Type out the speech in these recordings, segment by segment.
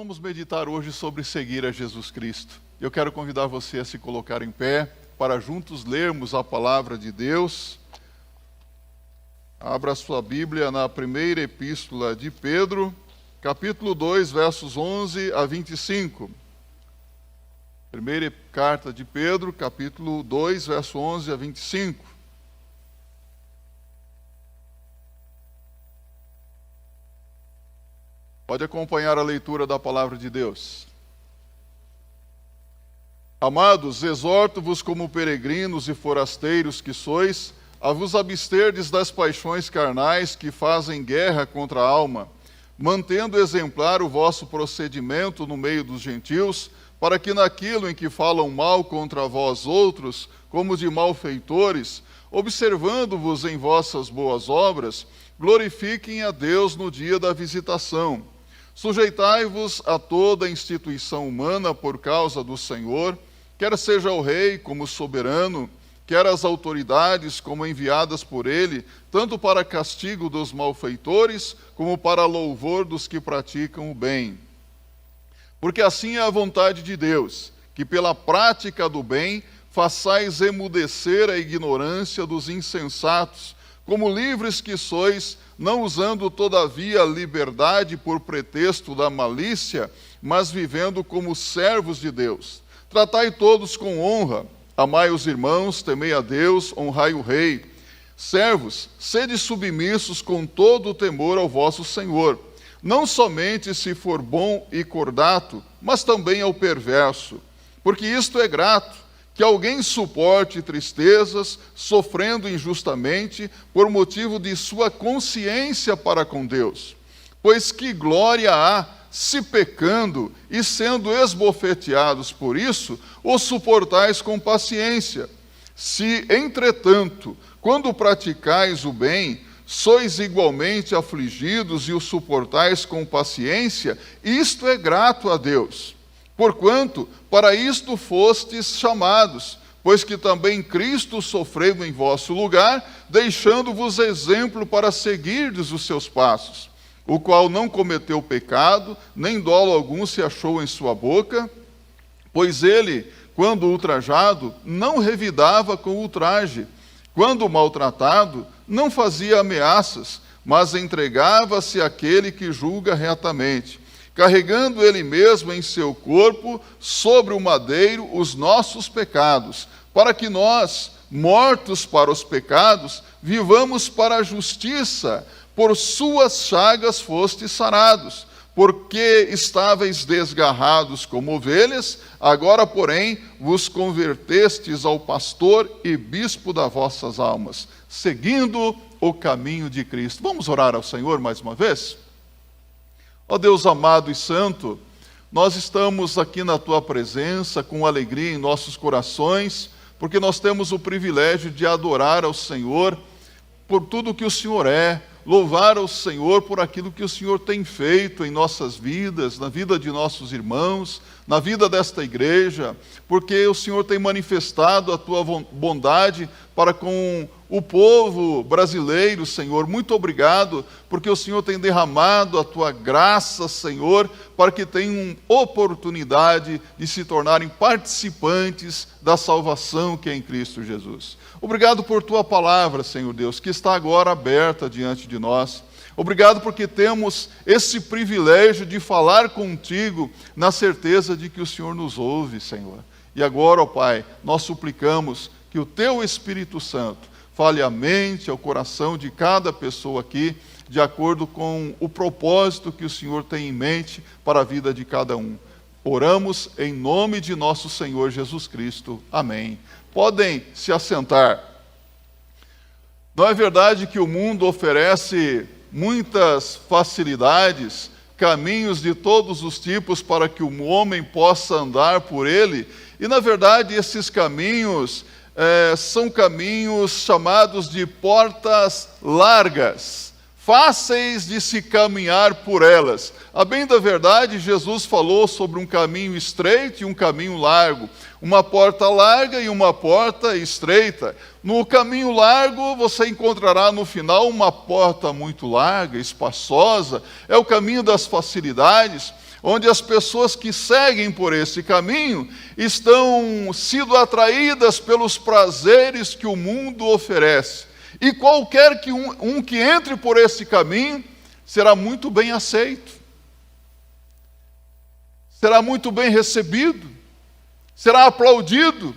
vamos meditar hoje sobre seguir a Jesus Cristo. Eu quero convidar você a se colocar em pé para juntos lermos a palavra de Deus. Abra sua Bíblia na primeira epístola de Pedro, capítulo 2, versos 11 a 25. Primeira carta de Pedro, capítulo 2, verso 11 a 25. Pode acompanhar a leitura da palavra de Deus. Amados, exorto-vos como peregrinos e forasteiros que sois, a vos absterdes das paixões carnais que fazem guerra contra a alma, mantendo exemplar o vosso procedimento no meio dos gentios, para que naquilo em que falam mal contra vós outros, como de malfeitores, observando-vos em vossas boas obras, glorifiquem a Deus no dia da visitação. Sujeitai-vos a toda a instituição humana por causa do Senhor, quer seja o rei como soberano, quer as autoridades como enviadas por ele, tanto para castigo dos malfeitores, como para louvor dos que praticam o bem. Porque assim é a vontade de Deus, que pela prática do bem façais emudecer a ignorância dos insensatos, como livres que sois, não usando todavia a liberdade por pretexto da malícia, mas vivendo como servos de Deus. Tratai todos com honra, amai os irmãos, temei a Deus, honrai o rei. Servos, sede submissos com todo o temor ao vosso Senhor, não somente se for bom e cordato, mas também ao perverso. Porque isto é grato, que alguém suporte tristezas, sofrendo injustamente, por motivo de sua consciência para com Deus. Pois que glória há, se pecando e sendo esbofeteados por isso, o suportais com paciência. Se, entretanto, quando praticais o bem, sois igualmente afligidos e o suportais com paciência, isto é grato a Deus. Porquanto, para isto fostes chamados, pois que também Cristo sofreu em vosso lugar, deixando-vos exemplo para seguirdes os seus passos, o qual não cometeu pecado, nem dolo algum se achou em sua boca, pois ele, quando ultrajado, não revidava com ultraje, quando maltratado, não fazia ameaças, mas entregava-se àquele que julga retamente, carregando ele mesmo em seu corpo, sobre o madeiro, os nossos pecados, para que nós, mortos para os pecados, vivamos para a justiça. Por suas chagas fostes sarados, porque estáveis desgarrados como ovelhas, agora, porém, vos convertestes ao pastor e bispo das vossas almas, seguindo o caminho de Cristo. Vamos orar ao Senhor mais uma vez? Ó Deus amado e santo, nós estamos aqui na Tua presença com alegria em nossos corações, porque nós temos o privilégio de adorar ao Senhor por tudo que o Senhor é, louvar ao Senhor por aquilo que o Senhor tem feito em nossas vidas, na vida de nossos irmãos, na vida desta igreja, porque o Senhor tem manifestado a Tua bondade para com o povo brasileiro, Senhor. Muito obrigado, porque o Senhor tem derramado a Tua graça, Senhor, para que tenham oportunidade de se tornarem participantes da salvação que é em Cristo Jesus. Obrigado por Tua palavra, Senhor Deus, que está agora aberta diante de nós. Obrigado porque temos esse privilégio de falar contigo na certeza de que o Senhor nos ouve, Senhor. E agora, ó Pai, nós suplicamos que o Teu Espírito Santo fale à mente, ao coração de cada pessoa aqui, de acordo com o propósito que o Senhor tem em mente para a vida de cada um. Oramos em nome de nosso Senhor Jesus Cristo. Amém. Podem se assentar. Não é verdade que o mundo oferece muitas facilidades, caminhos de todos os tipos para que o homem possa andar por ele? E, na verdade, esses caminhos são caminhos chamados de portas largas, fáceis de se caminhar por elas. A bem da verdade, Jesus falou sobre um caminho estreito e um caminho largo, uma porta larga e uma porta estreita. No caminho largo, você encontrará no final uma porta muito larga, espaçosa, é o caminho das facilidades. onde as pessoas que seguem por esse caminho estão sendo atraídas pelos prazeres que o mundo oferece. E qualquer que entre por esse caminho será muito bem aceito, será muito bem recebido, será aplaudido.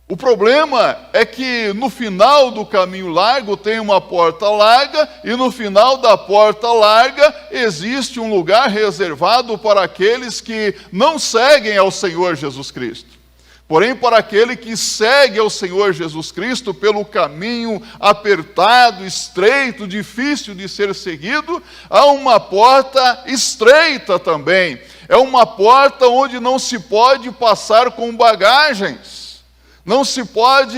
O problema é que no final do caminho largo tem uma porta larga, e no final da porta larga existe um lugar reservado para aqueles que não seguem ao Senhor Jesus Cristo. Porém, para aquele que segue ao Senhor Jesus Cristo pelo caminho apertado, estreito, difícil de ser seguido, há uma porta estreita também. É uma porta onde não se pode passar com bagagens. Não se pode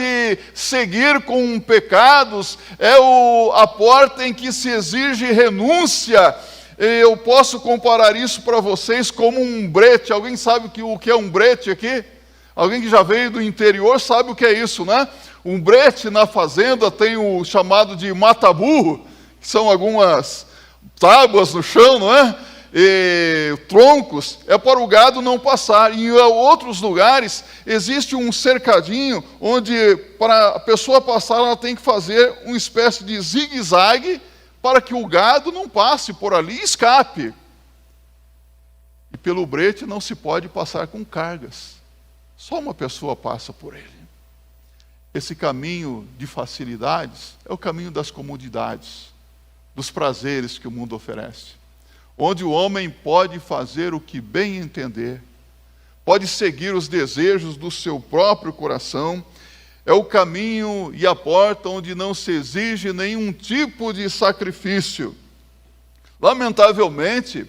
seguir com pecados, a porta em que se exige renúncia. Eu posso comparar isso para vocês como um brete. Alguém sabe o que é um brete aqui? Alguém que já veio do interior sabe o que é isso, né? Um brete na fazenda tem o chamado de mata-burro, que são algumas tábuas no chão, não é? E troncos, é para o gado não passar. E em outros lugares existe um cercadinho onde para a pessoa passar ela tem que fazer uma espécie de zigue-zague para que o gado não passe por ali e escape. E pelo brete não se pode passar com cargas. Só uma pessoa passa por ele. Esse caminho de facilidades é o caminho das comodidades, dos prazeres que o mundo oferece, onde o homem pode fazer o que bem entender, pode seguir os desejos do seu próprio coração. É o caminho e a porta onde não se exige nenhum tipo de sacrifício. Lamentavelmente,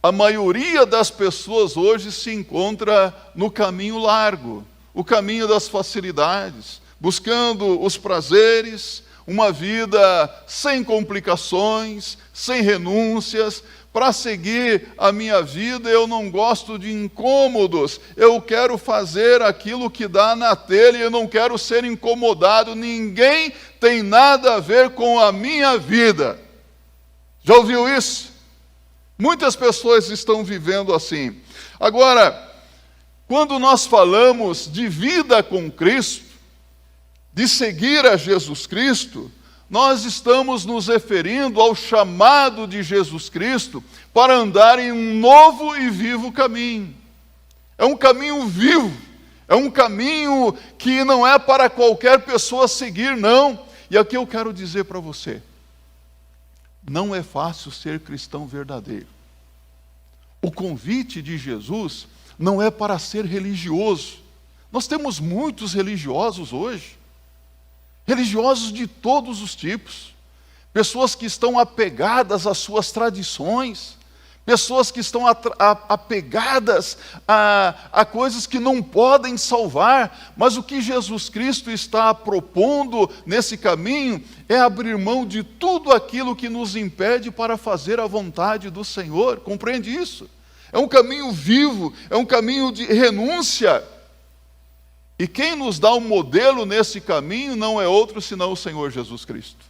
a maioria das pessoas hoje se encontra no caminho largo, o caminho das facilidades, buscando os prazeres, uma vida sem complicações, sem renúncias. Para seguir a minha vida, eu não gosto de incômodos, eu quero fazer aquilo que dá na telha, eu não quero ser incomodado, ninguém tem nada a ver com a minha vida. Já ouviu isso? Muitas pessoas estão vivendo assim. Agora, quando nós falamos de vida com Cristo, de seguir a Jesus Cristo, nós estamos nos referindo ao chamado de Jesus Cristo para andar em um novo e vivo caminho. É um caminho vivo, é um caminho que não é para qualquer pessoa seguir, não. E aqui eu quero dizer para você, não é fácil ser cristão verdadeiro. O convite de Jesus não é para ser religioso. Nós temos muitos religiosos hoje. Religiosos de todos os tipos, pessoas que estão apegadas às suas tradições, pessoas que estão apegadas a coisas que não podem salvar, mas o que Jesus Cristo está propondo nesse caminho é abrir mão de tudo aquilo que nos impede para fazer a vontade do Senhor. Compreende isso? É um caminho vivo, é um caminho de renúncia. E quem nos dá um modelo nesse caminho não é outro senão o Senhor Jesus Cristo.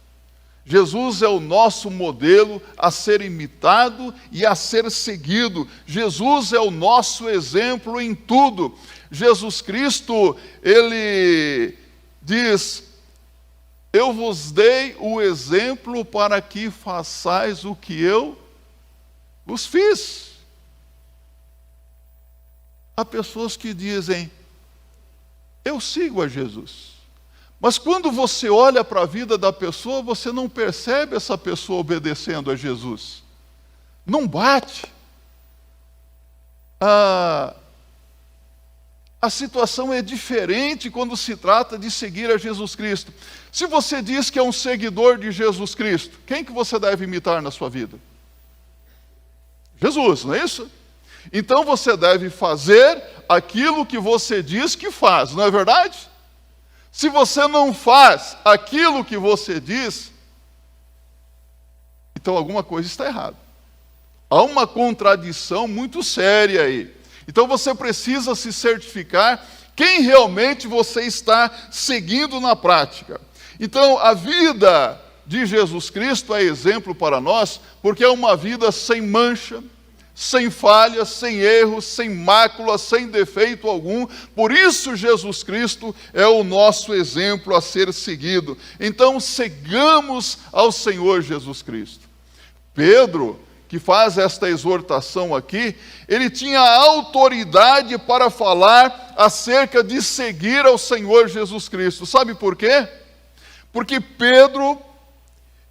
Jesus é o nosso modelo a ser imitado e a ser seguido. Jesus é o nosso exemplo em tudo. Jesus Cristo, ele diz: eu vos dei o exemplo para que façais o que eu vos fiz. Há pessoas que dizem: eu sigo a Jesus. Mas quando você olha para a vida da pessoa, você não percebe essa pessoa obedecendo a Jesus. Não bate. A situação é diferente quando se trata de seguir a Jesus Cristo. Se você diz que é um seguidor de Jesus Cristo, quem que você deve imitar na sua vida? Jesus, não é isso? Então você deve fazer aquilo que você diz que faz, não é verdade? Se você não faz aquilo que você diz, então alguma coisa está errada. Há uma contradição muito séria aí. Então você precisa se certificar quem realmente você está seguindo na prática. Então a vida de Jesus Cristo é exemplo para nós, porque é uma vida sem mancha, sem falha, sem erro, sem mácula, sem defeito algum. Por isso Jesus Cristo é o nosso exemplo a ser seguido. Então, sigamos ao Senhor Jesus Cristo. Pedro, que faz esta exortação aqui, ele tinha autoridade para falar acerca de seguir ao Senhor Jesus Cristo. Sabe por quê? Porque Pedro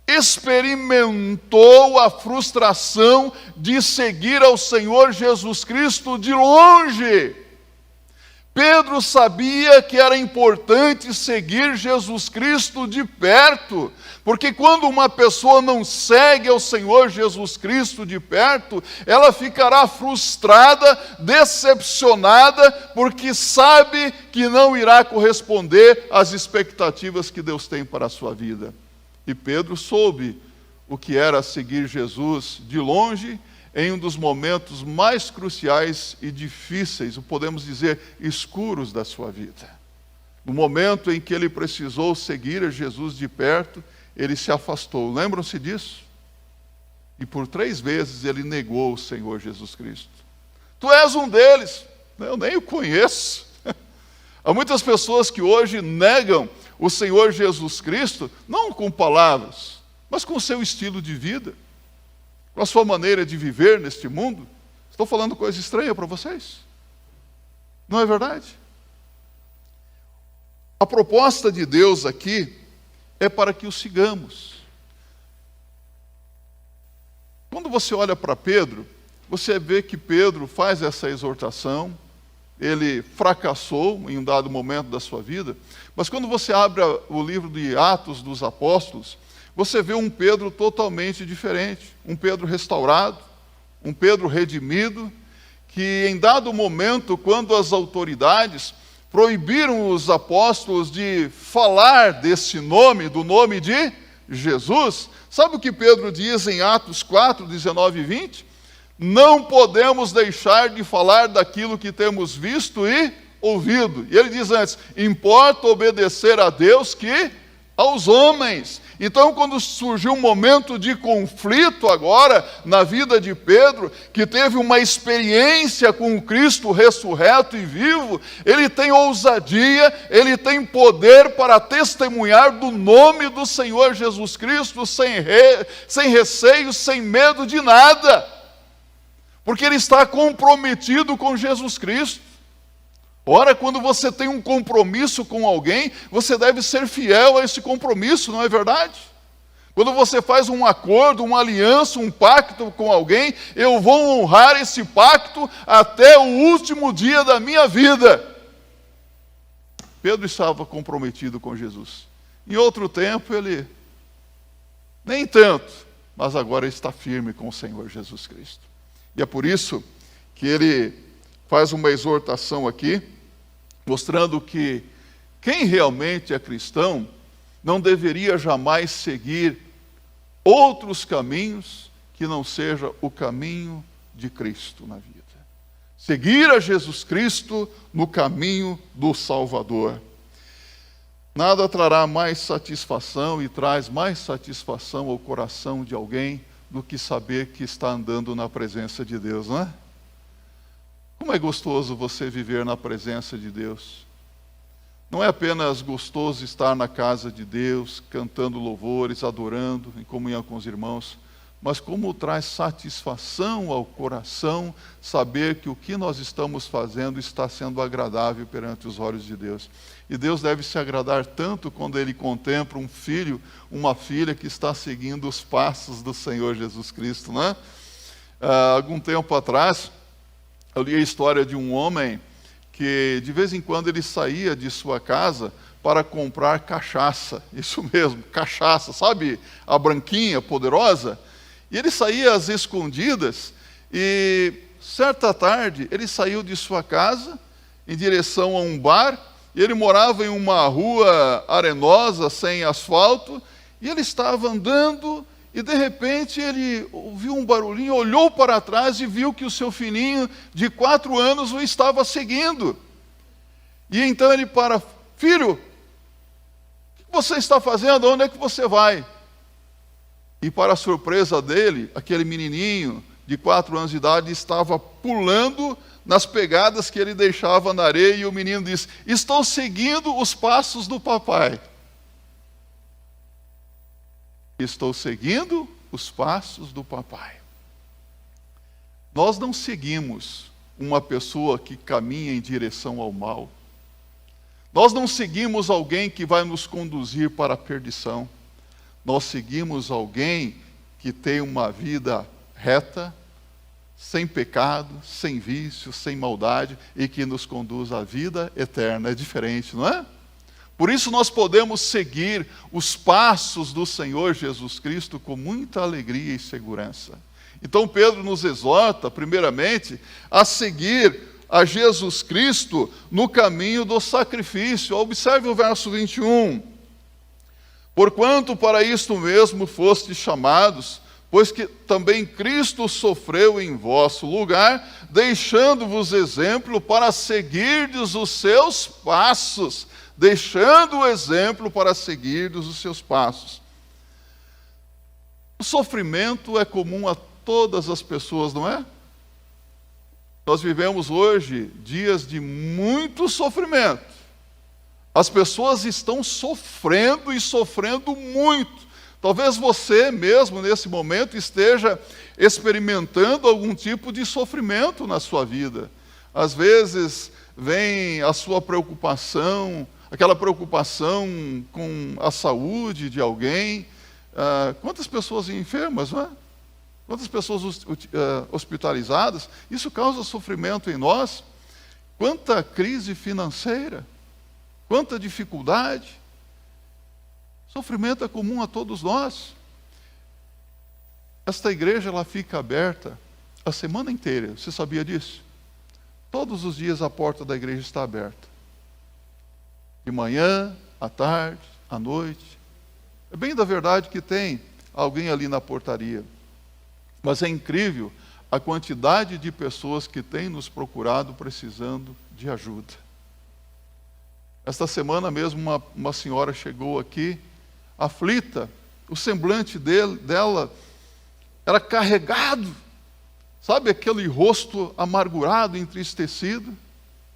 experimentou a frustração de seguir ao Senhor Jesus Cristo de longe. Pedro sabia que era importante seguir Jesus Cristo de perto, porque quando uma pessoa não segue ao Senhor Jesus Cristo de perto, ela ficará frustrada, decepcionada, porque sabe que não irá corresponder às expectativas que Deus tem para a sua vida. E Pedro soube o que era seguir Jesus de longe, em um dos momentos mais cruciais e difíceis, ou podemos dizer, escuros da sua vida. No momento em que ele precisou seguir a Jesus de perto, ele se afastou. Lembram-se disso? E por 3 vezes ele negou o Senhor Jesus Cristo. Tu és um deles. Eu nem o conheço. Há muitas pessoas que hoje negam o Senhor Jesus Cristo, não com palavras, mas com o seu estilo de vida, com a sua maneira de viver neste mundo. Estou falando coisa estranha para vocês? Não é verdade? A proposta de Deus aqui é para que o sigamos. Quando você olha para Pedro, você vê que Pedro faz essa exortação. Ele fracassou em um dado momento da sua vida, mas quando você abre o livro de Atos dos Apóstolos, você vê um Pedro totalmente diferente, um Pedro restaurado, um Pedro redimido, que em dado momento, quando as autoridades proibiram os apóstolos de falar desse nome, do nome de Jesus, sabe o que Pedro diz em Atos 4, 19 e 20? Não podemos deixar de falar daquilo que temos visto e ouvido. E ele diz antes, importa obedecer a Deus que aos homens. Então, quando surgiu um momento de conflito agora na vida de Pedro, que teve uma experiência com o Cristo ressurreto e vivo, ele tem ousadia, ele tem poder para testemunhar do nome do Senhor Jesus Cristo, sem receio, sem medo de nada. Porque ele está comprometido com Jesus Cristo. Ora, quando você tem um compromisso com alguém, você deve ser fiel a esse compromisso, não é verdade? Quando você faz um acordo, uma aliança, um pacto com alguém, eu vou honrar esse pacto até o último dia da minha vida. Pedro estava comprometido com Jesus. Em outro tempo, ele nem tanto, mas agora está firme com o Senhor Jesus Cristo. E é por isso que ele faz uma exortação aqui, mostrando que quem realmente é cristão não deveria jamais seguir outros caminhos que não seja o caminho de Cristo na vida. Seguir a Jesus Cristo no caminho do Salvador. Nada trará mais satisfação e traz mais satisfação ao coração de alguém do que saber que está andando na presença de Deus, não é? Como é gostoso você viver na presença de Deus. Não é apenas gostoso estar na casa de Deus, cantando louvores, adorando, em comunhão com os irmãos, mas como traz satisfação ao coração saber que o que nós estamos fazendo está sendo agradável perante os olhos de Deus. E Deus deve se agradar tanto quando Ele contempla um filho, uma filha que está seguindo os passos do Senhor Jesus Cristo, né? Algum tempo atrás, eu li a história de um homem que de vez em quando ele saía de sua casa para comprar cachaça. Isso mesmo, cachaça, sabe? A branquinha, poderosa. E ele saía às escondidas e certa tarde ele saiu de sua casa em direção a um bar. E ele morava em uma rua arenosa, sem asfalto, e ele estava andando, e de repente ele ouviu um barulhinho, olhou para trás e viu que o seu filhinho de 4 anos o estava seguindo. E então ele para, filho, o que você está fazendo? Onde é que você vai? E para a surpresa dele, aquele menininho de 4 anos de idade, estava pulando nas pegadas que ele deixava na areia, e o menino disse: estou seguindo os passos do papai. Estou seguindo os passos do papai. Nós não seguimos uma pessoa que caminha em direção ao mal. Nós não seguimos alguém que vai nos conduzir para a perdição. Nós seguimos alguém que tem uma vida reta, sem pecado, sem vício, sem maldade, e que nos conduz à vida eterna. É diferente, não é? Por isso nós podemos seguir os passos do Senhor Jesus Cristo com muita alegria e segurança. Então Pedro nos exorta, primeiramente, a seguir a Jesus Cristo no caminho do sacrifício. Observe o verso 21. Porquanto para isto mesmo fostes chamados, pois que também Cristo sofreu em vosso lugar, deixando-vos exemplo para seguirdes os seus passos. Deixando o exemplo para seguirdes os seus passos. O sofrimento é comum a todas as pessoas, não é? Nós vivemos hoje dias de muito sofrimento. As pessoas estão sofrendo e sofrendo muito. Talvez você mesmo, nesse momento, esteja experimentando algum tipo de sofrimento na sua vida. Às vezes vem a sua preocupação, aquela preocupação com a saúde de alguém. Quantas pessoas enfermas, não é? Quantas pessoas hospitalizadas? Isso causa sofrimento em nós. Quanta crise financeira, quanta dificuldade. Sofrimento é comum a todos nós. Esta igreja, ela fica aberta a semana inteira. Você sabia disso? Todos os dias a porta da igreja está aberta. De manhã, à tarde, à noite. É bem da verdade que tem alguém ali na portaria. Mas é incrível a quantidade de pessoas que têm nos procurado precisando de ajuda. Esta semana mesmo uma senhora chegou aqui, aflita, o semblante dela era carregado, sabe aquele rosto amargurado, entristecido?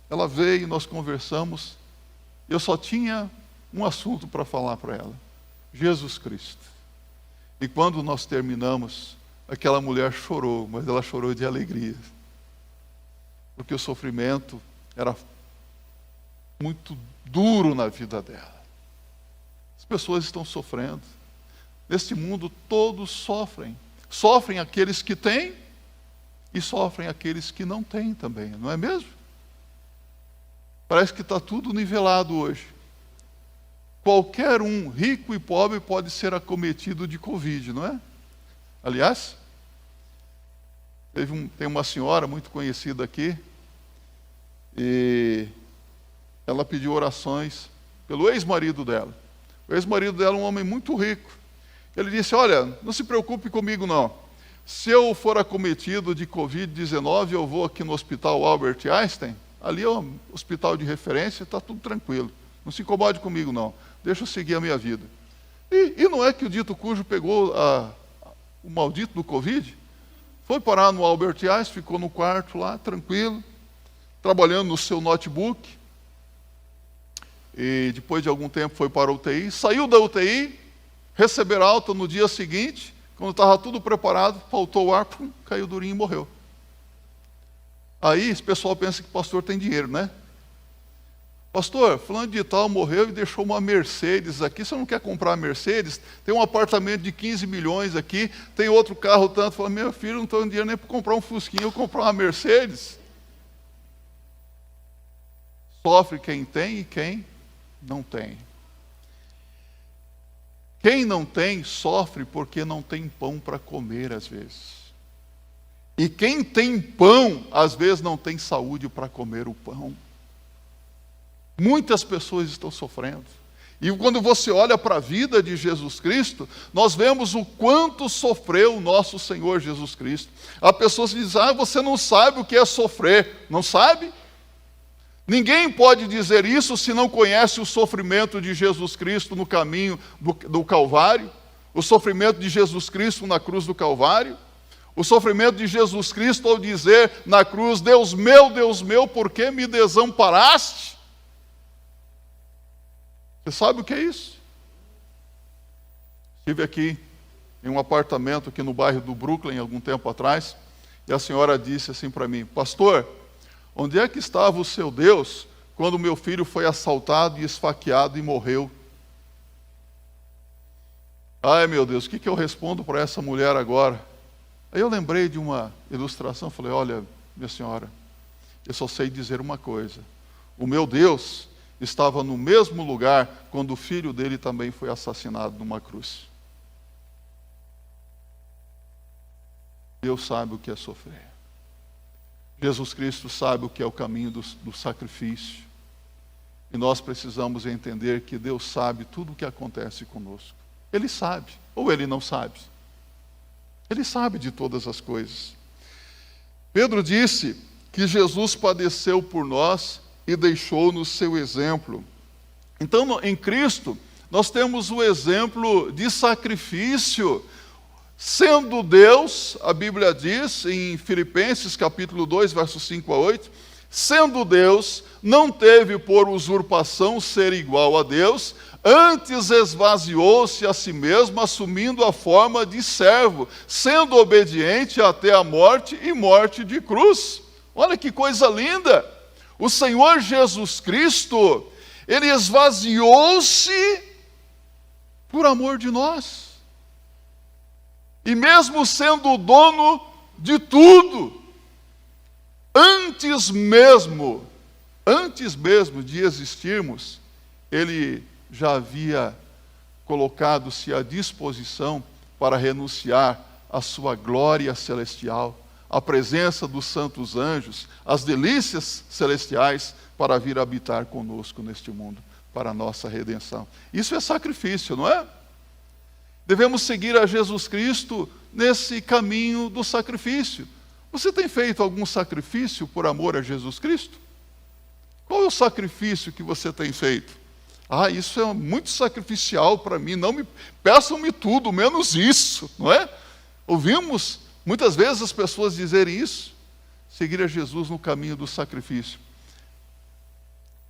Ela veio e nós conversamos, eu só tinha um assunto para falar para ela: Jesus Cristo. E quando nós terminamos, aquela mulher chorou, mas ela chorou de alegria, porque o sofrimento era muito duro na vida dela. As pessoas estão sofrendo. Neste mundo todos sofrem. Sofrem aqueles que têm e sofrem aqueles que não têm também, não é mesmo? Parece que está tudo nivelado hoje. Qualquer um, rico e pobre, pode ser acometido de Covid, não é? Aliás, tem uma senhora muito conhecida aqui, e ela pediu orações pelo ex-marido dela. O ex-marido dela é um homem muito rico. Ele disse: olha, não se preocupe comigo não. Se eu for acometido de Covid-19, eu vou aqui no hospital Albert Einstein, ali é um hospital de referência, está tudo tranquilo. Não se incomode comigo não, deixa eu seguir a minha vida. E não é que o dito cujo pegou o maldito do Covid, foi parar no Albert Einstein, ficou no quarto lá, tranquilo, trabalhando no seu notebook, e depois de algum tempo foi para a UTI, saiu da UTI, receber alta no dia seguinte, quando estava tudo preparado, faltou o ar, pum, caiu durinho e morreu. Aí esse pessoal pensa que o pastor tem dinheiro, né? Pastor, fulano de tal morreu e deixou uma Mercedes aqui, você não quer comprar a Mercedes? Tem um apartamento de 15 milhões aqui, tem outro carro tanto. Fala: meu filho, não tenho dinheiro nem para comprar um Fusquinha, eu vou comprar uma Mercedes. Sofre quem tem e quem não tem. Quem não tem, sofre porque não tem pão para comer às vezes. E quem tem pão, às vezes não tem saúde para comer o pão. Muitas pessoas estão sofrendo. E quando você olha para a vida de Jesus Cristo, nós vemos o quanto sofreu o nosso Senhor Jesus Cristo. Há pessoas que dizem: você não sabe o que é sofrer. Não sabe? Ninguém pode dizer isso se não conhece o sofrimento de Jesus Cristo no caminho do Calvário, o sofrimento de Jesus Cristo na cruz do Calvário. O sofrimento de Jesus Cristo ao dizer na cruz: Deus meu, por que me desamparaste? Você sabe o que é isso? Estive aqui em um apartamento aqui no bairro do Brooklyn, algum tempo atrás, e a senhora disse assim para mim: pastor, onde é que estava o seu Deus quando meu filho foi assaltado e esfaqueado e morreu? Ai, meu Deus, o que eu respondo para essa mulher agora? Aí eu lembrei de uma ilustração, falei: olha, minha senhora, eu só sei dizer uma coisa: o meu Deus estava no mesmo lugar quando o filho dele também foi assassinado numa cruz. Deus sabe o que é sofrer. Jesus Cristo sabe o que é o caminho do sacrifício. E nós precisamos entender que Deus sabe tudo o que acontece conosco. Ele sabe, ou Ele não sabe. Ele sabe de todas as coisas. Pedro disse que Jesus padeceu por nós e deixou-nos seu exemplo. Então, em Cristo, nós temos o exemplo de sacrifício. Sendo Deus, a Bíblia diz em Filipenses capítulo 2, versos 5 a 8, sendo Deus, não teve por usurpação ser igual a Deus, antes esvaziou-se a si mesmo, assumindo a forma de servo, sendo obediente até a morte e morte de cruz. Olha que coisa linda! O Senhor Jesus Cristo, Ele esvaziou-se por amor de nós. E mesmo sendo o dono de tudo, antes mesmo de existirmos, Ele já havia colocado-se à disposição para renunciar à sua glória celestial, à presença dos santos anjos, às delícias celestiais, para vir habitar conosco neste mundo, para a nossa redenção. Isso é sacrifício, não é? Devemos seguir a Jesus Cristo nesse caminho do sacrifício. Você tem feito algum sacrifício por amor a Jesus Cristo? Qual é o sacrifício que você tem feito? Ah, isso é muito sacrificial para mim, peçam-me tudo, menos isso, não é? Ouvimos muitas vezes as pessoas dizerem isso. Seguir a Jesus no caminho do sacrifício.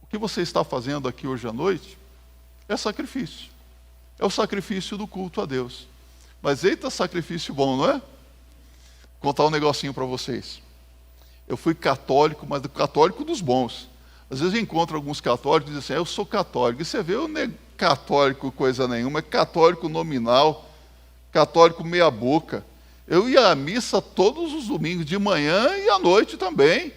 O que você está fazendo aqui hoje à noite é sacrifício. É o sacrifício do culto a Deus. Mas eita, sacrifício bom, não é? Vou contar um negocinho para vocês. Eu fui católico, mas católico dos bons. Às vezes eu encontro alguns católicos e dizem assim: eu sou católico. E você vê, eu não é católico coisa nenhuma, é católico nominal, católico meia boca. Eu ia à missa todos os domingos, de manhã e à noite também.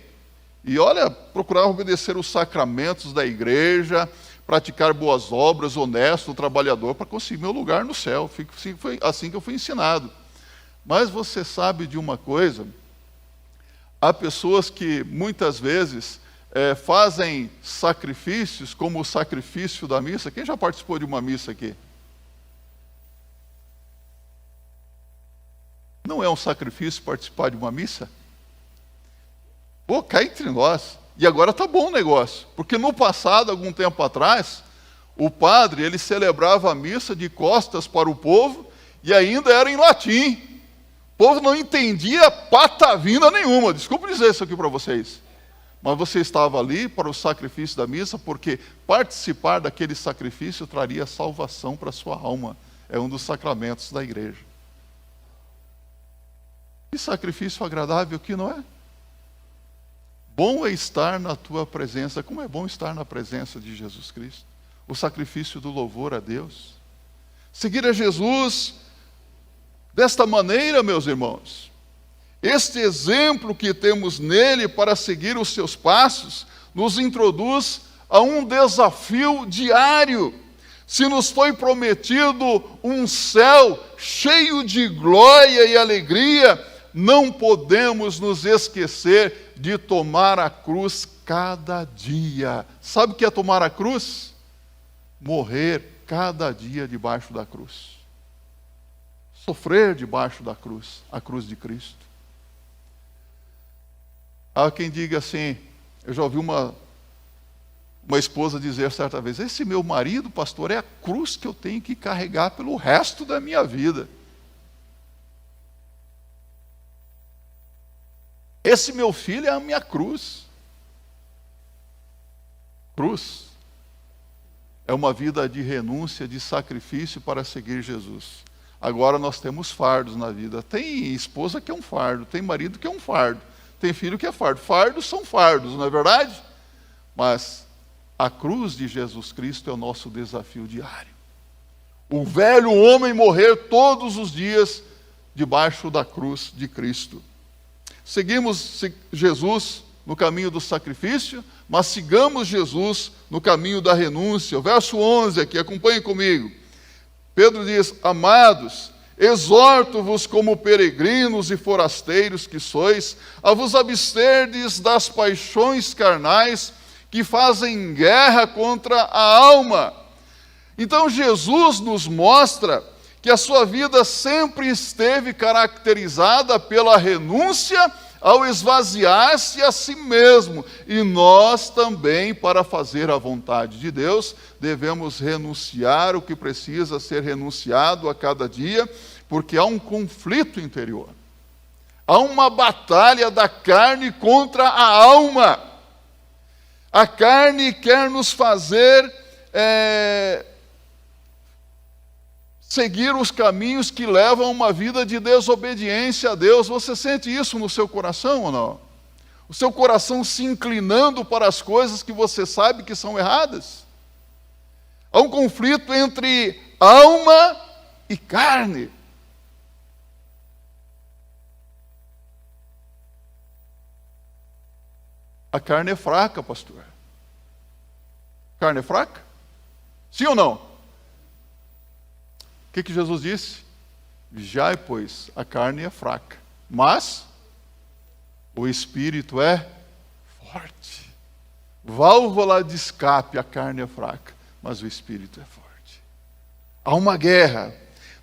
E olha, procurava obedecer os sacramentos da igreja, praticar boas obras, honesto, trabalhador, para conseguir meu lugar no céu. Foi assim que eu fui ensinado. Mas você sabe de uma coisa? Há pessoas que muitas vezes fazem sacrifícios, como o sacrifício da missa. Quem já participou de uma missa aqui? Não é um sacrifício participar de uma missa? Pô, cá entre nós. E agora está bom o negócio, porque no passado, algum tempo atrás, o padre, ele celebrava a missa de costas para o povo e ainda era em latim. O povo não entendia patavina nenhuma. Desculpe dizer isso aqui para vocês. Mas você estava ali para o sacrifício da missa, porque participar daquele sacrifício traria salvação para a sua alma. É um dos sacramentos da igreja. Que sacrifício agradável que não é? Bom é estar na tua presença. Como é bom estar na presença de Jesus Cristo. O sacrifício do louvor a Deus. Seguir a Jesus desta maneira, meus irmãos. Este exemplo que temos nele para seguir os seus passos, nos introduz a um desafio diário. Se nos foi prometido um céu cheio de glória e alegria, não podemos nos esquecer de tomar a cruz cada dia. Sabe o que é tomar a cruz? Morrer cada dia debaixo da cruz. Sofrer debaixo da cruz, a cruz de Cristo. Há quem diga assim, eu já ouvi uma esposa dizer certa vez: esse meu marido, pastor, é a cruz que eu tenho que carregar pelo resto da minha vida. Esse meu filho é a minha cruz. Cruz é uma vida de renúncia, de sacrifício para seguir Jesus. Agora nós temos fardos na vida. Tem esposa que é um fardo, tem marido que é um fardo, tem filho que é fardo. Fardos são fardos, não é verdade? Mas a cruz de Jesus Cristo é o nosso desafio diário. O velho homem morrer todos os dias debaixo da cruz de Cristo. Seguimos Jesus no caminho do sacrifício, mas sigamos Jesus no caminho da renúncia. O verso 11 aqui, acompanhe comigo. Pedro diz: amados, exorto-vos como peregrinos e forasteiros que sois, a vos absterdes das paixões carnais que fazem guerra contra a alma. Então Jesus nos mostra que a sua vida sempre esteve caracterizada pela renúncia ao esvaziar-se a si mesmo. E nós também, para fazer a vontade de Deus, devemos renunciar o que precisa ser renunciado a cada dia, porque há um conflito interior. Há uma batalha da carne contra a alma. A carne quer nos fazer seguir os caminhos que levam a uma vida de desobediência a Deus. Você sente isso no seu coração ou não? O seu coração se inclinando para as coisas que você sabe que são erradas? Há um conflito entre alma e carne. A carne é fraca, pastor. A carne é fraca? Sim ou não? O que Jesus disse? Vigiai, pois, a carne é fraca, mas o espírito é forte. Válvula de escape, a carne é fraca, mas o espírito é forte. Há uma guerra,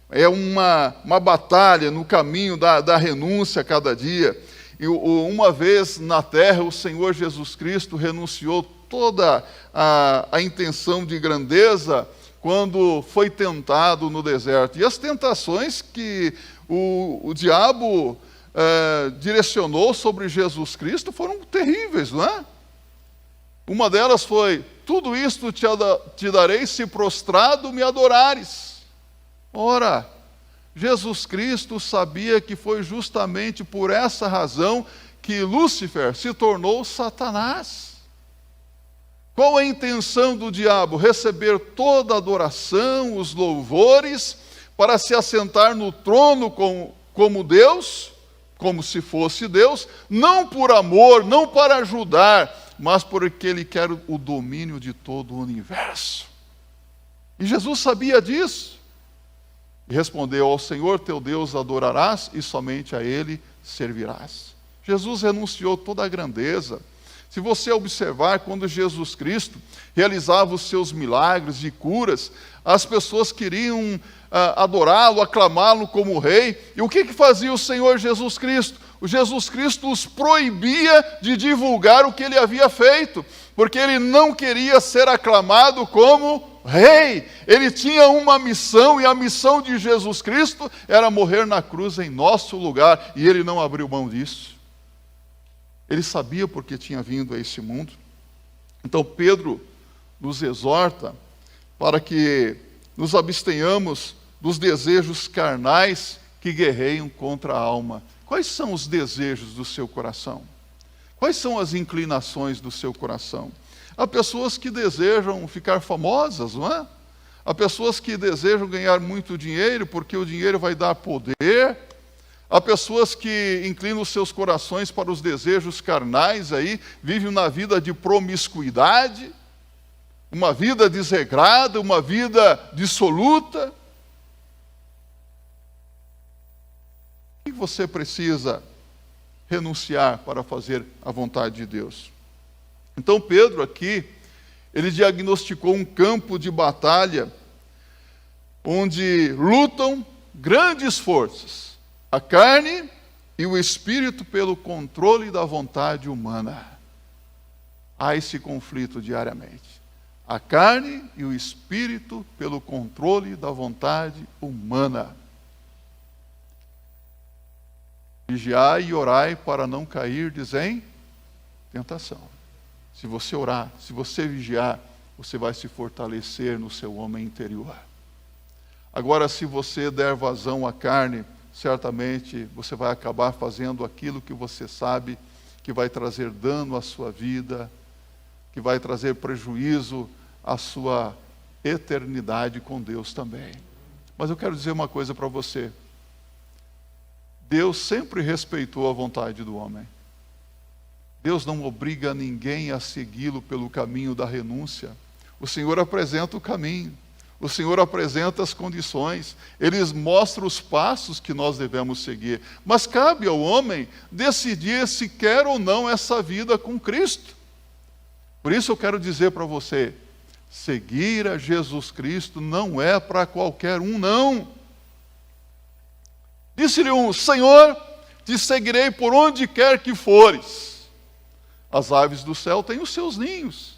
é uma batalha no caminho da renúncia a cada dia. E uma vez na terra, o Senhor Jesus Cristo renunciou toda a intenção de grandeza quando foi tentado no deserto. E as tentações que o diabo direcionou sobre Jesus Cristo foram terríveis, não é? Uma delas foi: tudo isto te darei se prostrado me adorares. Ora, Jesus Cristo sabia que foi justamente por essa razão que Lúcifer se tornou Satanás. Qual a intenção do diabo? Receber toda a adoração, os louvores, para se assentar no trono como Deus, como se fosse Deus, não por amor, não para ajudar, mas porque ele quer o domínio de todo o universo. E Jesus sabia disso. E respondeu: ao Senhor teu Deus adorarás e somente a Ele servirás. Jesus renunciou toda a grandeza. Se você observar, quando Jesus Cristo realizava os seus milagres de curas, as pessoas queriam adorá-lo, aclamá-lo como rei. E o que fazia o Senhor Jesus Cristo? O Jesus Cristo os proibia de divulgar o que ele havia feito, porque ele não queria ser aclamado como rei. Ele tinha uma missão, e a missão de Jesus Cristo era morrer na cruz em nosso lugar, e ele não abriu mão disso. Ele sabia porque tinha vindo a esse mundo. Então Pedro nos exorta para que nos abstenhamos dos desejos carnais que guerreiam contra a alma. Quais são os desejos do seu coração? Quais são as inclinações do seu coração? Há pessoas que desejam ficar famosas, não é? Há pessoas que desejam ganhar muito dinheiro porque o dinheiro vai dar poder. Há pessoas que inclinam os seus corações para os desejos carnais, vivem na vida de promiscuidade, uma vida desregrada, uma vida dissoluta. O que você precisa renunciar para fazer a vontade de Deus? Então Pedro aqui, ele diagnosticou um campo de batalha onde lutam grandes forças, a carne e o espírito pelo controle da vontade humana. Há esse conflito diariamente. A carne e o espírito pelo controle da vontade humana. Vigiai e orai para não cairdes em tentação. Se você orar, se você vigiar, você vai se fortalecer no seu homem interior. Agora, se você der vazão à carne, certamente você vai acabar fazendo aquilo que você sabe que vai trazer dano à sua vida, que vai trazer prejuízo à sua eternidade com Deus também. Mas eu quero dizer uma coisa para você. Deus sempre respeitou a vontade do homem. Deus não obriga ninguém a segui-lo pelo caminho da renúncia. O Senhor apresenta o caminho. O Senhor apresenta as condições. Ele mostra os passos que nós devemos seguir. Mas cabe ao homem decidir se quer ou não essa vida com Cristo. Por isso eu quero dizer para você, seguir a Jesus Cristo não é para qualquer um, não. Disse-lhe um: Senhor, te seguirei por onde quer que fores. As aves do céu têm os seus ninhos,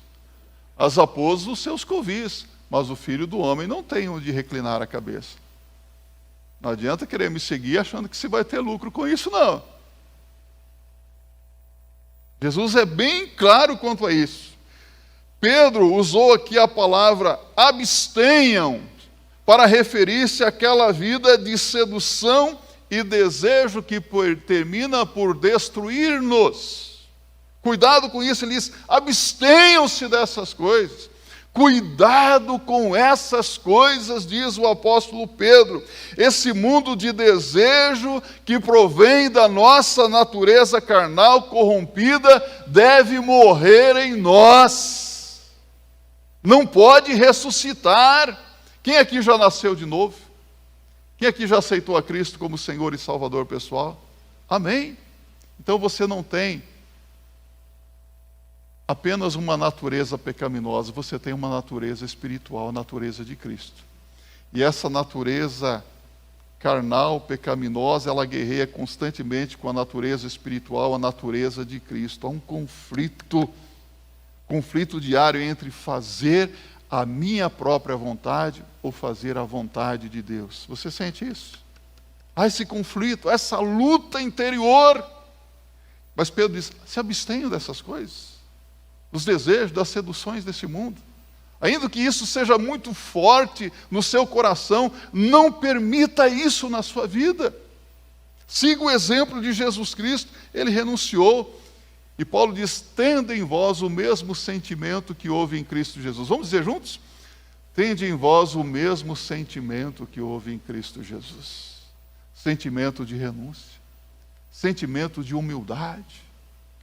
as raposas os seus covis, mas o Filho do Homem não tem onde reclinar a cabeça. Não adianta querer me seguir achando que você vai ter lucro com isso, não. Jesus é bem claro quanto a isso. Pedro usou aqui a palavra abstenham para referir-se àquela vida de sedução e desejo que termina por destruir-nos. Cuidado com isso, ele diz, abstenham-se dessas coisas. Cuidado com essas coisas, diz o apóstolo Pedro. Esse mundo de desejo que provém da nossa natureza carnal corrompida deve morrer em nós. Não pode ressuscitar. Quem aqui já nasceu de novo? Quem aqui já aceitou a Cristo como Senhor e Salvador pessoal? Amém? Então você não tem apenas uma natureza pecaminosa, você tem uma natureza espiritual, a natureza de Cristo. E essa natureza carnal, pecaminosa, ela guerreia constantemente com a natureza espiritual, a natureza de Cristo. Há um conflito diário entre fazer a minha própria vontade ou fazer a vontade de Deus. Você sente isso? Há esse conflito, essa luta interior. Mas Pedro diz, se abstenham dessas coisas, dos desejos, das seduções desse mundo. Ainda que isso seja muito forte no seu coração, não permita isso na sua vida. Siga o exemplo de Jesus Cristo, ele renunciou. E Paulo diz, tende em vós o mesmo sentimento que houve em Cristo Jesus. Vamos dizer juntos? Tende em vós o mesmo sentimento que houve em Cristo Jesus. Sentimento de renúncia, sentimento de humildade.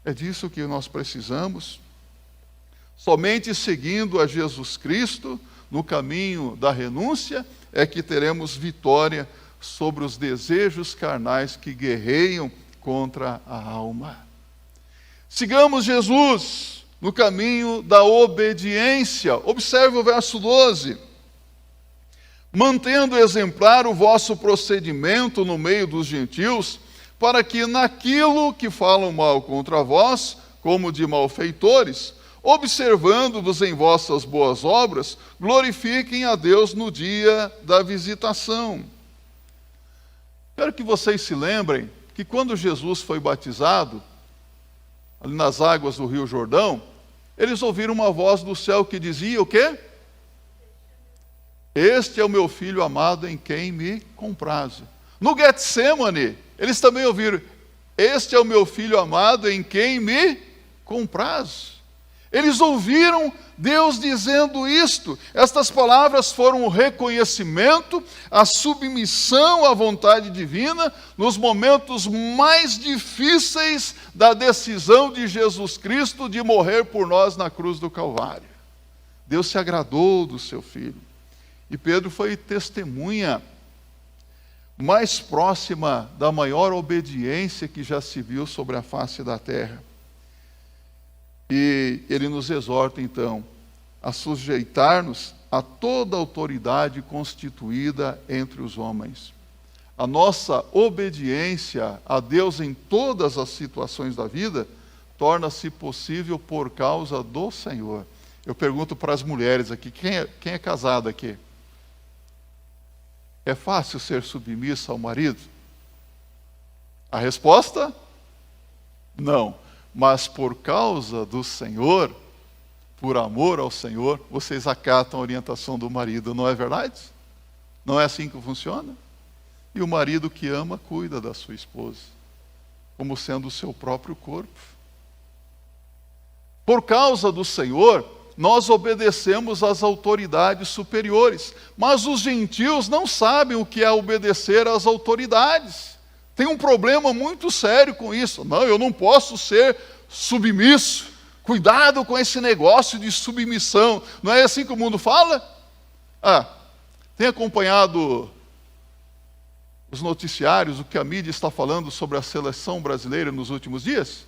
É disso que nós precisamos. Somente seguindo a Jesus Cristo no caminho da renúncia é que teremos vitória sobre os desejos carnais que guerreiam contra a alma. Sigamos Jesus no caminho da obediência. Observe o verso 12. Mantendo exemplar o vosso procedimento no meio dos gentios, para que naquilo que falam mal contra vós, como de malfeitores, observando-vos em vossas boas obras, glorifiquem a Deus no dia da visitação. Quero que vocês se lembrem que quando Jesus foi batizado, ali nas águas do Rio Jordão, eles ouviram uma voz do céu que dizia o quê? Este é o meu filho amado em quem me comprazo. No Getsêmane, eles também ouviram, este é o meu filho amado em quem me comprazo. Eles ouviram Deus dizendo isto. Estas palavras foram o reconhecimento, a submissão à vontade divina nos momentos mais difíceis da decisão de Jesus Cristo de morrer por nós na cruz do Calvário. Deus se agradou do seu Filho. E Pedro foi testemunha mais próxima da maior obediência que já se viu sobre a face da terra. E ele nos exorta, então, a sujeitar-nos a toda autoridade constituída entre os homens. A nossa obediência a Deus em todas as situações da vida torna-se possível por causa do Senhor. Eu pergunto para as mulheres aqui, quem é casado aqui? É fácil ser submissa ao marido? A resposta? Não. Mas por causa do Senhor, por amor ao Senhor, vocês acatam a orientação do marido, não é verdade? Não é assim que funciona? E o marido que ama, cuida da sua esposa, como sendo o seu próprio corpo. Por causa do Senhor, nós obedecemos às autoridades superiores. Mas os gentios não sabem o que é obedecer às autoridades. Tem um problema muito sério com isso. Não, eu não posso ser submisso. Cuidado com esse negócio de submissão. Não é assim que o mundo fala? Tem acompanhado os noticiários, o que a mídia está falando sobre a seleção brasileira nos últimos dias?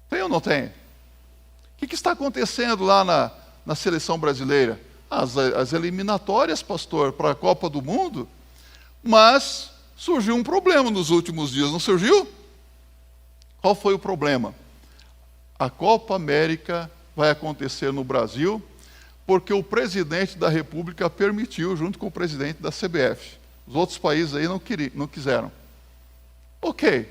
Tem ou não tem? O que está acontecendo lá na seleção brasileira? As eliminatórias, pastor, para a Copa do Mundo. Mas surgiu um problema nos últimos dias, não surgiu? Qual foi o problema? A Copa América vai acontecer no Brasil porque o presidente da República permitiu, junto com o presidente da CBF. Os outros países aí não quiseram. Ok.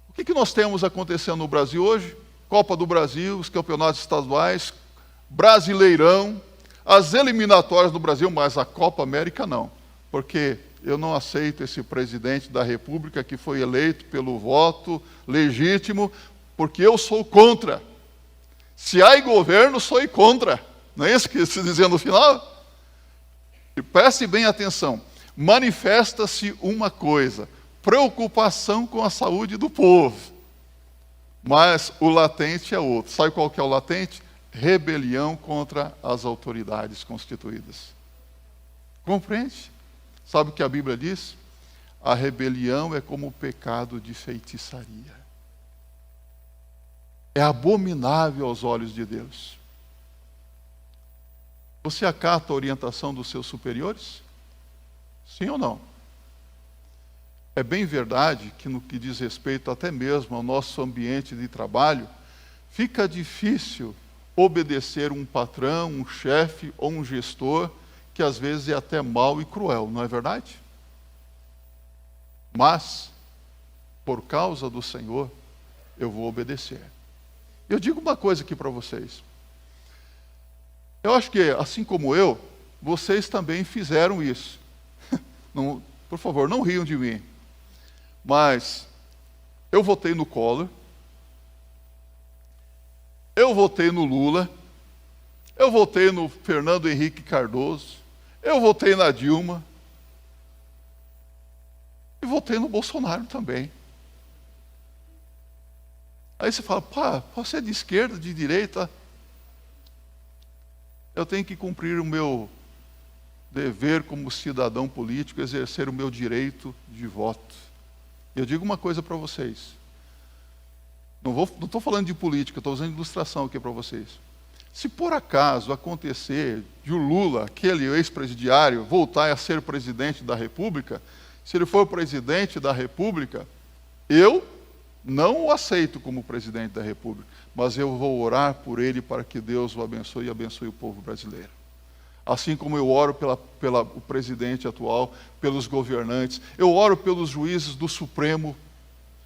O que nós temos acontecendo no Brasil hoje? Copa do Brasil, os campeonatos estaduais, Brasileirão, as eliminatórias do Brasil, mas a Copa América não. Porque eu não aceito esse presidente da República que foi eleito pelo voto legítimo, porque eu sou contra. Se há governo, sou contra. Não é isso que se dizia no final? E preste bem atenção. Manifesta-se uma coisa, preocupação com a saúde do povo. Mas o latente é outro. Sabe qual que é o latente? Rebelião contra as autoridades constituídas. Compreende? Sabe o que a Bíblia diz? A rebelião é como o pecado de feitiçaria. É abominável aos olhos de Deus. Você acata a orientação dos seus superiores? Sim ou não? É bem verdade que no que diz respeito até mesmo ao nosso ambiente de trabalho, fica difícil obedecer um patrão, um chefe ou um gestor que às vezes é até mau e cruel, não é verdade? Mas, por causa do Senhor, eu vou obedecer. Eu digo uma coisa aqui para vocês. Eu acho que, assim como eu, vocês também fizeram isso. Não, por favor, não riam de mim. Mas eu votei no Collor, eu votei no Lula, eu votei no Fernando Henrique Cardoso, eu votei na Dilma e votei no Bolsonaro também. Aí você fala, você é de esquerda, de direita? Eu tenho que cumprir o meu dever como cidadão político, exercer o meu direito de voto. Eu digo uma coisa para vocês. Não estou falando de política, estou usando ilustração aqui para vocês. Se por acaso acontecer de o Lula, aquele ex-presidiário, voltar a ser presidente da República, se ele for presidente da República, eu não o aceito como presidente da República, mas eu vou orar por ele para que Deus o abençoe e abençoe o povo brasileiro. Assim como eu oro pelo presidente atual, pelos governantes, eu oro pelos juízes do Supremo.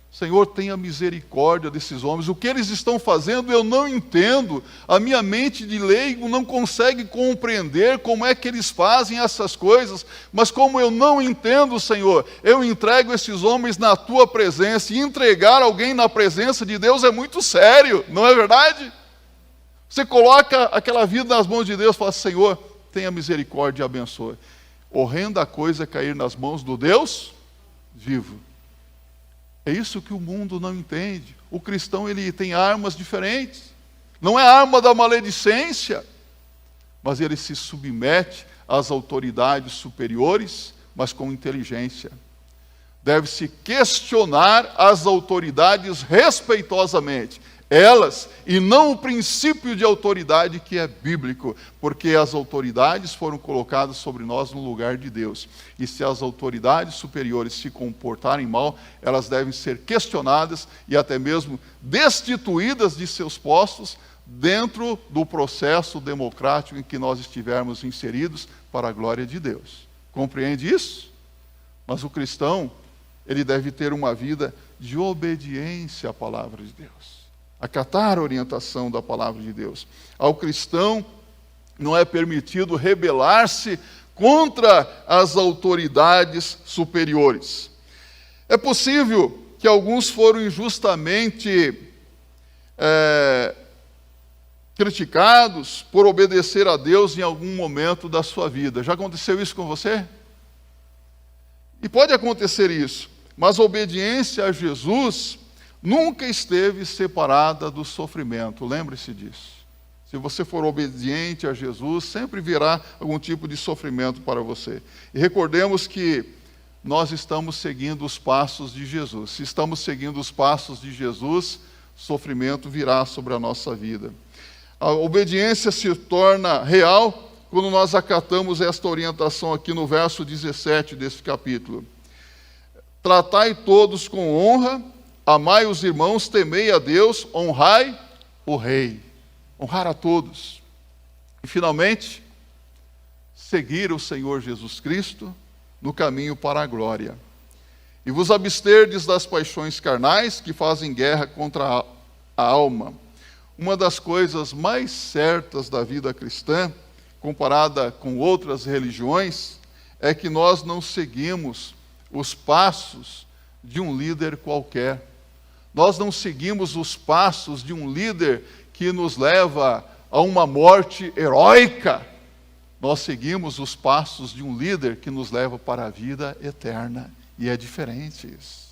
Senhor, tenha misericórdia desses homens. O que eles estão fazendo eu não entendo. A minha mente de leigo não consegue compreender como é que eles fazem essas coisas. Mas como eu não entendo, Senhor, eu entrego esses homens na Tua presença. E entregar alguém na presença de Deus é muito sério, não é verdade? Você coloca aquela vida nas mãos de Deus e fala, Senhor, tenha misericórdia e abençoe. Horrenda coisa é cair nas mãos do Deus vivo. É isso que o mundo não entende. O cristão, ele tem armas diferentes. Não é a arma da maledicência, mas ele se submete às autoridades superiores, mas com inteligência. Deve-se questionar as autoridades respeitosamente. Elas, e não o princípio de autoridade que é bíblico, porque as autoridades foram colocadas sobre nós no lugar de Deus. E se as autoridades superiores se comportarem mal, elas devem ser questionadas e até mesmo destituídas de seus postos dentro do processo democrático em que nós estivermos inseridos para a glória de Deus. Compreende isso? Mas o cristão, ele deve ter uma vida de obediência à palavra de Deus, acatar a orientação da palavra de Deus. Ao cristão não é permitido rebelar-se contra as autoridades superiores. É possível que alguns foram injustamente criticados por obedecer a Deus em algum momento da sua vida. Já aconteceu isso com você? E pode acontecer isso, mas a obediência a Jesus nunca esteve separada do sofrimento. Lembre-se disso. Se você for obediente a Jesus, sempre virá algum tipo de sofrimento para você. E recordemos que nós estamos seguindo os passos de Jesus. Se estamos seguindo os passos de Jesus, sofrimento virá sobre a nossa vida. A obediência se torna real quando nós acatamos esta orientação aqui no verso 17 desse capítulo. Tratai todos com honra, amai os irmãos, temei a Deus, honrai o rei. Honrar a todos. E finalmente, seguir o Senhor Jesus Cristo no caminho para a glória. E vos absterdes das paixões carnais que fazem guerra contra a alma. Uma das coisas mais certas da vida cristã, comparada com outras religiões, é que nós não seguimos os passos de um líder qualquer. Nós não seguimos os passos de um líder que nos leva a uma morte heróica. Nós seguimos os passos de um líder que nos leva para a vida eterna. E é diferente isso.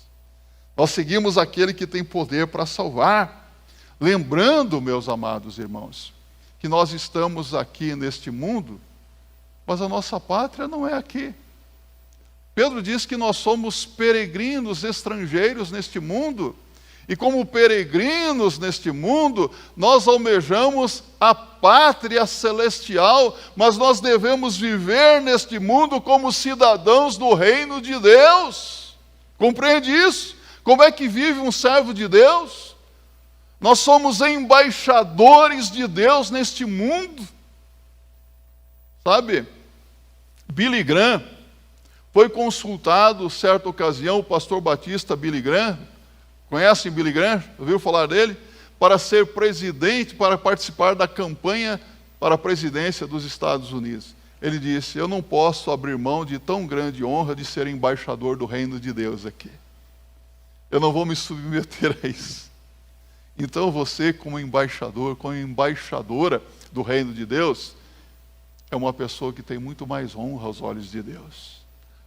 Nós seguimos aquele que tem poder para salvar. Lembrando, meus amados irmãos, que nós estamos aqui neste mundo, mas a nossa pátria não é aqui. Pedro diz que nós somos peregrinos, estrangeiros neste mundo. E como peregrinos neste mundo, nós almejamos a pátria celestial, mas nós devemos viver neste mundo como cidadãos do reino de Deus. Compreende isso? Como é que vive um servo de Deus? Nós somos embaixadores de Deus neste mundo. Sabe, Billy Graham foi consultado, certa ocasião, o pastor batista Billy Graham, conhecem Billy Graham? Ouviu falar dele? Para ser presidente, para participar da campanha para a presidência dos Estados Unidos. Ele disse, eu não posso abrir mão de tão grande honra de ser embaixador do reino de Deus aqui. Eu não vou me submeter a isso. Então você, como embaixador, como embaixadora do reino de Deus, é uma pessoa que tem muito mais honra aos olhos de Deus.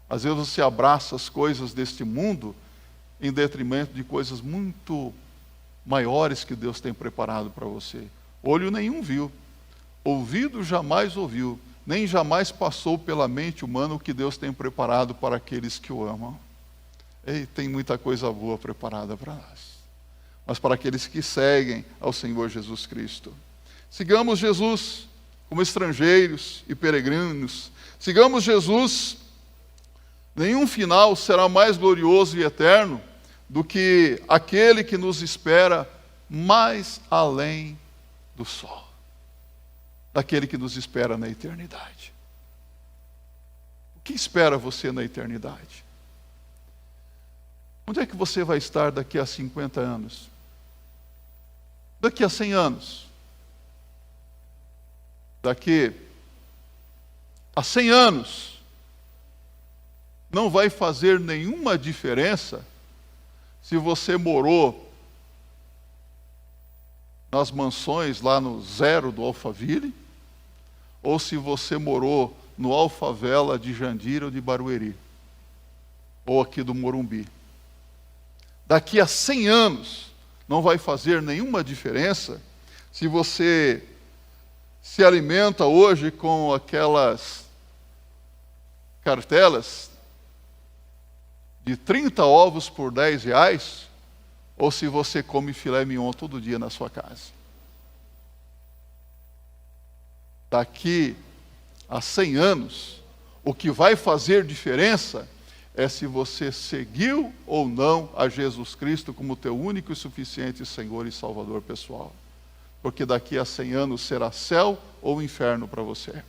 Às vezes você abraça as coisas deste mundo em detrimento de coisas muito maiores que Deus tem preparado para você. Olho nenhum viu, ouvido jamais ouviu, nem jamais passou pela mente humana o que Deus tem preparado para aqueles que o amam. E tem muita coisa boa preparada para nós. Mas para aqueles que seguem ao Senhor Jesus Cristo. Sigamos Jesus como estrangeiros e peregrinos. Sigamos Jesus. Nenhum final será mais glorioso e eterno do que aquele que nos espera mais além do sol. Daquele que nos espera na eternidade. O que espera você na eternidade? Onde é que você vai estar daqui a 50 anos? Daqui a 100 anos? Daqui a 100 anos? Não vai fazer nenhuma diferença se você morou nas mansões lá no zero do Alphaville, ou se você morou no Alfavela de Jandira ou de Barueri, ou aqui do Morumbi. Daqui a 100 anos, não vai fazer nenhuma diferença se você se alimenta hoje com aquelas cartelas de 30 ovos por R$10, ou se você come filé mignon todo dia na sua casa. Daqui a 100 anos, o que vai fazer diferença é se você seguiu ou não a Jesus Cristo como teu único e suficiente Senhor e Salvador pessoal. Porque daqui a 100 anos será céu ou inferno para você.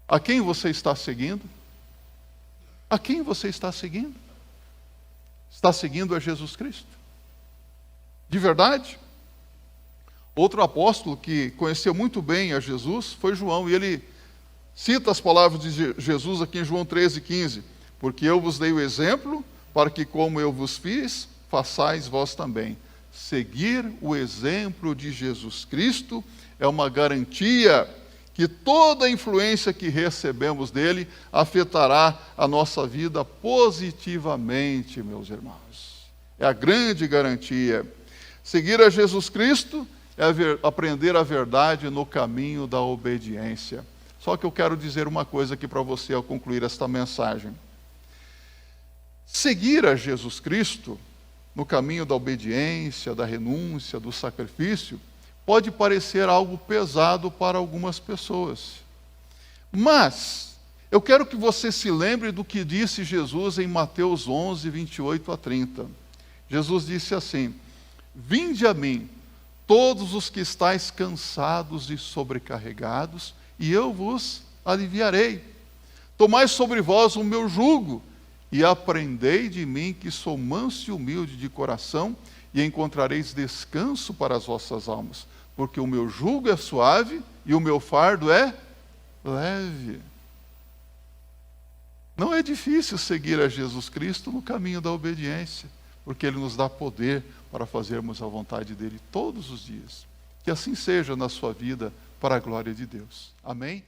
A quem você está seguindo? A quem você está seguindo? Está seguindo a Jesus Cristo? De verdade? Outro apóstolo que conheceu muito bem a Jesus foi João, e ele cita as palavras de Jesus aqui em João 13,15. Porque eu vos dei o exemplo, para que como eu vos fiz, façais vós também. Seguir o exemplo de Jesus Cristo é uma garantia que toda a influência que recebemos dele afetará a nossa vida positivamente, meus irmãos. É a grande garantia. Seguir a Jesus Cristo é aprender a verdade no caminho da obediência. Só que eu quero dizer uma coisa aqui para você ao concluir esta mensagem. Seguir a Jesus Cristo no caminho da obediência, da renúncia, do sacrifício, pode parecer algo pesado para algumas pessoas. Mas eu quero que você se lembre do que disse Jesus em Mateus 11, 28 a 30. Jesus disse assim: vinde a mim, todos os que estáis cansados e sobrecarregados, e eu vos aliviarei. Tomai sobre vós o meu jugo, e aprendei de mim, que sou manso e humilde de coração, e encontrareis descanso para as vossas almas, porque o meu jugo é suave e o meu fardo é leve. Não é difícil seguir a Jesus Cristo no caminho da obediência, porque Ele nos dá poder para fazermos a vontade dEle todos os dias. Que assim seja na sua vida, para a glória de Deus. Amém?